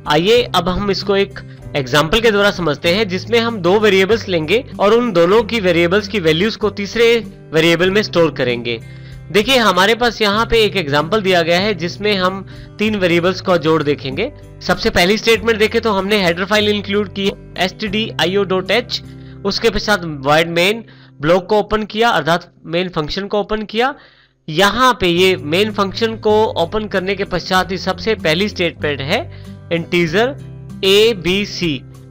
आइए अब हम इसको एक एग्जाम्पल के द्वारा समझते हैं, जिसमें हम दो वेरिएबल्स लेंगे और उन दोनों की वेरिएबल्स की वैल्यूज को तीसरे वेरिएबल में स्टोर करेंगे। देखिए हमारे पास यहाँ पे एक एग्जाम्पल दिया गया है जिसमें हम तीन वेरिएबल्स का जोड़ देखेंगे। सबसे पहली स्टेटमेंट देखें तो हमने हेडर फाइल इंक्लूड की stdio.h, उसके पश्चात void main ब्लॉक को ओपन किया अर्थात मेन फंक्शन को ओपन किया। यहाँ पे ये मेन फंक्शन को ओपन करने के पश्चात ही सबसे पहली स्टेटमेंट है इंटीजर ABC।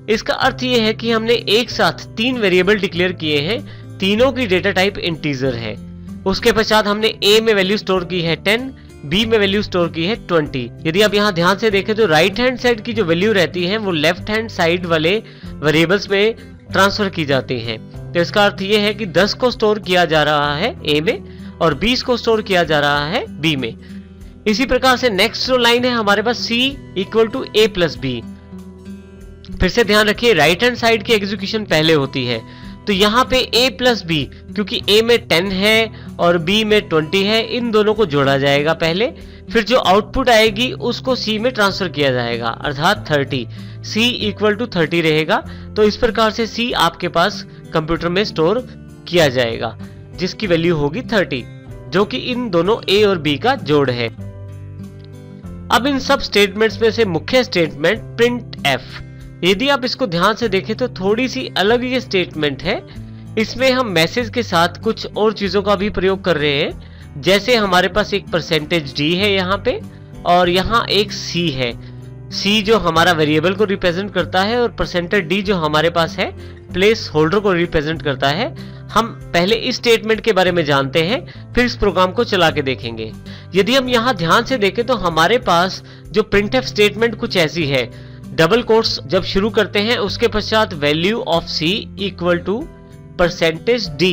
इसका अर्थ ये है कि हमने एक साथ तीन वेरिएबल डिक्लेयर किए हैं, तीनों की डेटा टाइप इंटीजर है। उसके पश्चात हमने A में वैल्यू स्टोर की है 10, B में वैल्यू स्टोर की है 20। यदि आप यहाँ ध्यान से देखें तो राइट हैंड साइड की जो वैल्यू रहती है वो लेफ्ट हैंड साइड वाले वेरिएबल्स में ट्रांसफर की जाती हैं। तो इसका अर्थ ये है कि 10 को स्टोर किया जा रहा है A में और 20 को स्टोर किया जा रहा है B में। इसी प्रकार से नेक्स्ट जो लाइन है हमारे पास C equal to A plus B। फिर से ध्यान रखिए राइट हैंड साइड की एग्जीक्यूशन पहले होती है, तो यहाँ पे A प्लस B, क्योंकि A में 10 है और B में 20 है, इन दोनों को जोड़ा जाएगा पहले, फिर जो आउटपुट आएगी उसको C में ट्रांसफर किया जाएगा अर्थात 30। C इक्वल टू 30 रहेगा। तो इस प्रकार से C आपके पास कंप्यूटर में स्टोर किया जाएगा जिसकी वैल्यू होगी 30, जो कि इन दोनों A और B का जोड़ है। अब इन सब स्टेटमेंट्स में से मुख्य स्टेटमेंट प्रिंट एफ, यदि आप इसको ध्यान से देखें तो थोड़ी सी अलग ये स्टेटमेंट है। इसमें हम मैसेज के साथ कुछ और चीजों का भी प्रयोग कर रहे हैं, जैसे हमारे पास एक %d है यहाँ पे और यहाँ एक C है। C जो हमारा वेरिएबल को रिप्रेजेंट करता है और %d जो हमारे पास है प्लेस होल्डर को रिप्रेजेंट करता है। हम पहले इस स्टेटमेंट के बारे में जानते हैं, फिर इस प्रोग्राम को चला के देखेंगे। यदि हम यहाँ ध्यान से देखें तो हमारे पास जो प्रिंटफ स्टेटमेंट कुछ ऐसी है, डबल कोट्स जब शुरू करते हैं उसके पश्चात value of C equal to %d,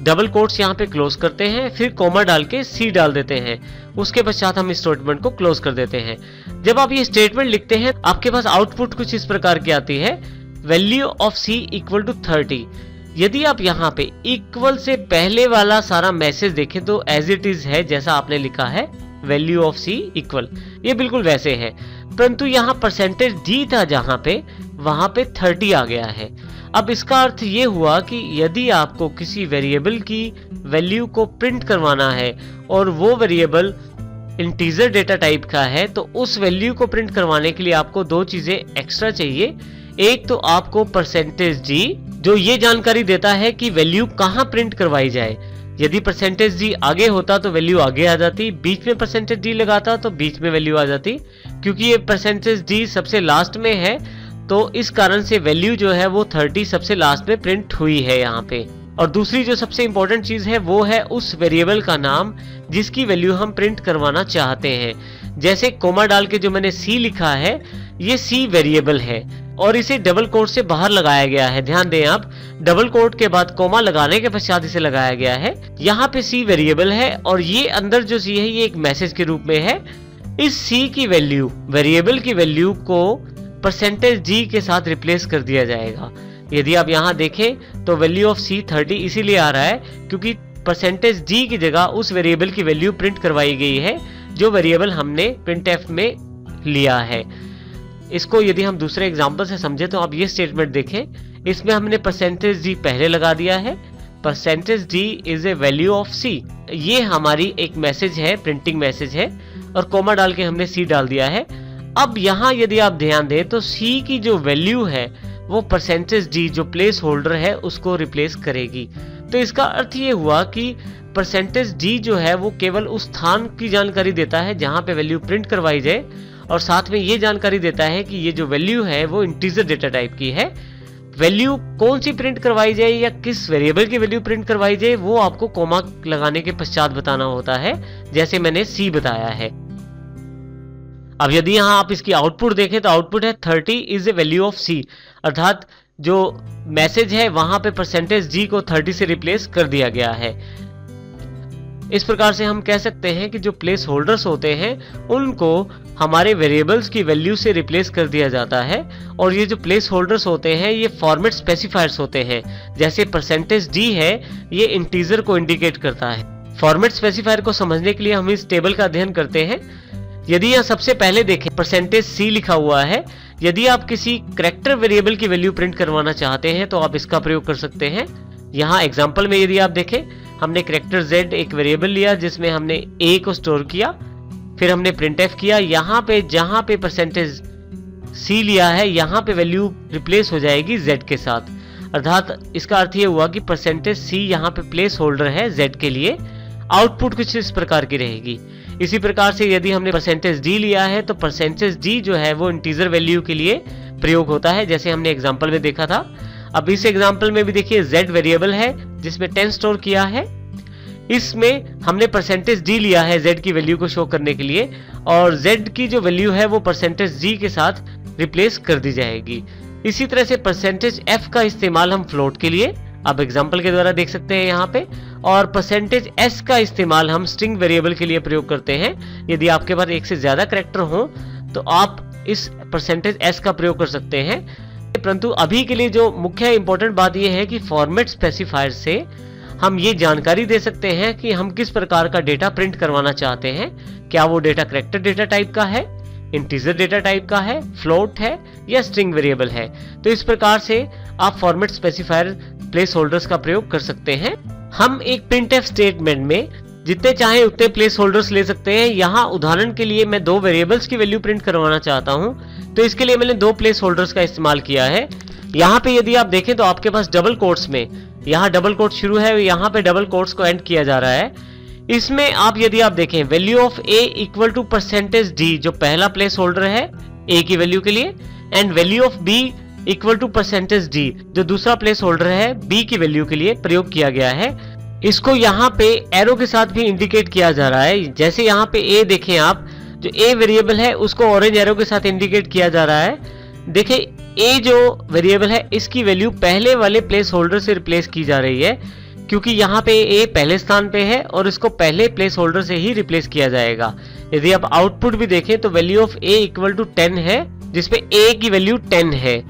double quotes यहाँ पे क्लोज करते हैं, फिर कोमा डाल के C डाल देते हैं, उसके पश्चात हम इस स्टेटमेंट को क्लोज कर देते हैं। जब आप ये स्टेटमेंट लिखते हैं आपके पास आउटपुट कुछ इस प्रकार की आती है, value of C equal to 30। यदि आप यहाँ पे इक्वल से पहले वाला सारा मैसेज देखें तो एज इट इज है जैसा आपने लिखा है वैल्यू ऑफ C इक्वल, ये बिल्कुल वैसे है, परंतु यहाँ %d था जहाँ पे वहां पे 30 आ गया है। अब इसका अर्थ ये हुआ कि यदि आपको किसी वेरिएबल की वैल्यू को प्रिंट करवाना है और वो वेरिएबल इंटीजर डेटा टाइप का है, तो उस वैल्यू को प्रिंट करवाने के लिए आपको दो चीजें एक्स्ट्रा चाहिए। एक तो आपको %d जो ये जानकारी देता है कि वैल्यू कहाँ प्रिंट करवाई जाए। यदि %d आगे होता तो वैल्यू आगे आ जाती, बीच में %d लगाता तो बीच में वैल्यू आ जाती। क्योंकि ये %d सबसे लास्ट में है तो इस कारण से वैल्यू जो है वो 30 सबसे लास्ट में प्रिंट हुई है यहाँ पे। और दूसरी जो सबसे इंपॉर्टेंट चीज है वो है उस वेरिएबल का नाम जिसकी वैल्यू हम प्रिंट करवाना चाहते हैं। जैसे कोमा डाल के जो मैंने C लिखा है, ये C वेरिएबल है और इसे डबल कोट से बाहर लगाया गया है। ध्यान दें आप, डबल कोट के बाद कोमा लगाने के पश्चात इसे लगाया गया है। यहाँ पे C वेरिएबल है और ये अंदर जो C है ये एक मैसेज के रूप में है। इस C की वैल्यू, वेरिएबल की वैल्यू को %d के साथ रिप्लेस कर दिया जाएगा। यदि आप यहाँ देखें तो वैल्यू ऑफ C 30 इसीलिए आ रहा है क्योंकि %d की जगह उस वेरिएबल की वैल्यू प्रिंट करवाई गई है जो वेरिएबल हमने printf में लिया है। इसको यदि हम दूसरे एग्जांपल से समझे तो आप ये स्टेटमेंट देखें, इसमें हमने %d पहले लगा दिया है, %d is a value of C। ये हमारी एक मैसेज है, प्रिंटिंग मैसेज है और कोमा डाल के हमने C डाल दिया है। अब यहाँ यदि आप ध्यान दें तो C की जो वैल्यू है वो %d जो प्लेस होल्डर है उसको रिप्लेस करेगी। तो इसका अर्थ ये हुआ कि %d जो है वो केवल उस स्थान की जानकारी देता है जहां पे वैल्यू प्रिंट करवाई जाए और साथ में ये जानकारी देता है कि ये जो वैल्यू है वो इंटीजर डेटा टाइप की है। वैल्यू कौन सी प्रिंट करवाई जाए या किस वेरिएबल की वैल्यू प्रिंट करवाई जाए वो आपको कोमा लगाने के पश्चात बताना होता है, जैसे मैंने C बताया है। अब यदि यहाँ आप इसकी आउटपुट देखें तो आउटपुट है 30 is a value of C, अर्थात जो मैसेज है वहां पे %d को 30 से रिप्लेस कर दिया गया है। इस प्रकार से हम कह सकते हैं कि जो प्लेस होल्डर्स होते हैं उनको हमारे वेरिएबल्स की वैल्यू से रिप्लेस कर दिया जाता है और ये जो प्लेस होल्डर्स होते हैं ये फॉर्मेट स्पेसिफायर्स होते हैं। जैसे %d है ये इंटीजर को इंडिकेट करता है। फॉर्मेट स्पेसिफायर को समझने के लिए हम इस टेबल का अध्ययन करते हैं। यदि यहाँ सबसे पहले देखें परसेंटेज सी लिखा हुआ है, यदि आप किसी कैरेक्टर वेरिएबल की वैल्यू प्रिंट करवाना चाहते हैं तो आप इसका प्रयोग कर सकते हैं। यहाँ एग्जांपल में यदि आप देखें, हमने कैरेक्टर z एक वेरिएबल लिया जिसमें हमने a को स्टोर किया, फिर हमने printf किया। यहाँ पे जहां पे परसेंटेज c लिया है यहाँ पे वैल्यू रिप्लेस हो जाएगी z के साथ, अर्थात इसका अर्थ ये हुआ कि परसेंटेज c यहाँ पे प्लेस होल्डर है z के लिए। आउटपुट कुछ इस प्रकार की रहेगी। इसी प्रकार से यदि हमने परसेंटेज d लिया है तो परसेंटेज d जो है वो इंटीजर वैल्यू के लिए प्रयोग होता है, जैसे हमने एग्जांपल में देखा था। अब इस एग्जांपल में भी देखिए z वेरिएबल है जिसमें 10 स्टोर किया है, इसमें हमने परसेंटेज d लिया है z की वैल्यू को शो करने के लिए, और z की जो वैल्यू है वो परसेंटेज d के साथ रिप्लेस कर दी जाएगी। इसी तरह से परसेंटेज f का इस्तेमाल हम फ्लोट के लिए अब एग्जांपल के द्वारा देख सकते हैं यहाँ पे, और परसेंटेज s का इस्तेमाल हम स्ट्रिंग वेरिएबल के लिए प्रयोग करते हैं। यदि आपके पास एक से ज्यादा कैरेक्टर हो तो आप इस परसेंटेज s का प्रयोग कर सकते हैं। परंतु अभी के लिए जो मुख्य इंपॉर्टेंट बात यह है कि फॉर्मेट स्पेसिफायर से हम ये जानकारी दे सकते हैं कि हम किस प्रकार का डेटा प्रिंट करवाना चाहते हैं। क्या वो डेटा कैरेक्टर डेटा टाइप का है, इंटीजर डेटा टाइप का है, फ्लोट है या स्ट्रिंग वेरिएबल है। तो इस प्रकार से आप फॉर्मेट स्पेसिफायर प्लेस होल्डर्स का प्रयोग कर सकते हैं। हम एक प्रिंटफ स्टेटमेंट में जितने चाहे उतने प्लेस होल्डर्स ले सकते हैं। यहाँ उदाहरण के लिए मैं दो वेरिएबल्स की वैल्यू प्रिंट करवाना चाहता हूँ, तो इसके लिए मैंने दो प्लेस होल्डर्स का इस्तेमाल किया है। यहाँ पे यदि आप देखें तो आपके पास डबल कोट्स में, यहाँ डबल कोट शुरू है, यहाँ पे डबल कोट्स को एंड किया जा रहा है। इसमें आप यदि आप देखें value of a equal to percentage d जो पहला प्लेस होल्डर है a की वैल्यू के लिए, and value of b equal to percentage d जो दूसरा प्लेस होल्डर है b की वैल्यू के लिए प्रयोग किया गया है। इसको यहाँ पे एरो के साथ भी इंडिकेट किया जा रहा है। जैसे यहाँ पे a देखें आप, जो a वेरिएबल है उसको ऑरेंज एरो के साथ इंडिकेट किया जा रहा है। देखें a जो वेरिएबल है इसकी वैल्यू पहले वाले प्लेस होल्डर से रिप्लेस की जा रही है, क्योंकि यहाँ पे a पहले स्थान पे है और इसको पहले प्लेस होल्डर से ही रिप्लेस किया जाएगा। यदि आप आउटपुट भी देखें तो value of a equal to 10 है, जिसपे a की वैल्यू 10 है।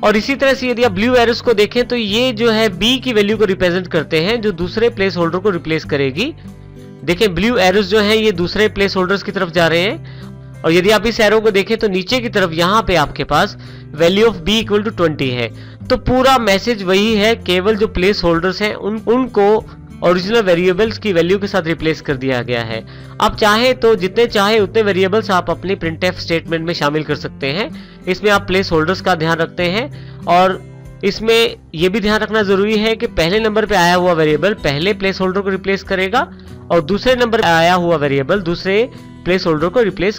और इसी तरह से यदि आप ब्लू एरोस को देखें तो ये जो है b की वैल्यू को रिप्रेजेंट करते हैं जो दूसरे प्लेस होल्डर को रिप्लेस करेगी। देखें ब्लू एरोस जो है ये दूसरे प्लेस होल्डर्स की तरफ जा रहे हैं, और यदि आप इस एरो को देखें तो नीचे की तरफ यहाँ पे आपके पास value of b equal to 20 है। तो पूरा मैसेज वही है, केवल जो प्लेस होल्डर्स हैं उनको ओरिजिनल वेरिएबल्स की वैल्यू के साथ रिप्लेस कर दिया गया है। आप चाहे तो जितने चाहे उतने वेरिएबल्स आप अपनी प्रिंटफ स्टेटमेंट में शामिल कर सकते हैं। इसमें आप प्लेस होल्डर्स का ध्यान रखते हैं, और इसमें यह भी ध्यान रखना जरूरी है कि पहले नंबर पे आया हुआ वेरिएबल पहले प्लेस होल्डर को रिप्लेस करेगा और दूसरे नंबर पे आया हुआ वेरिएबल दूसरे प्लेस होल्डर को रिप्लेस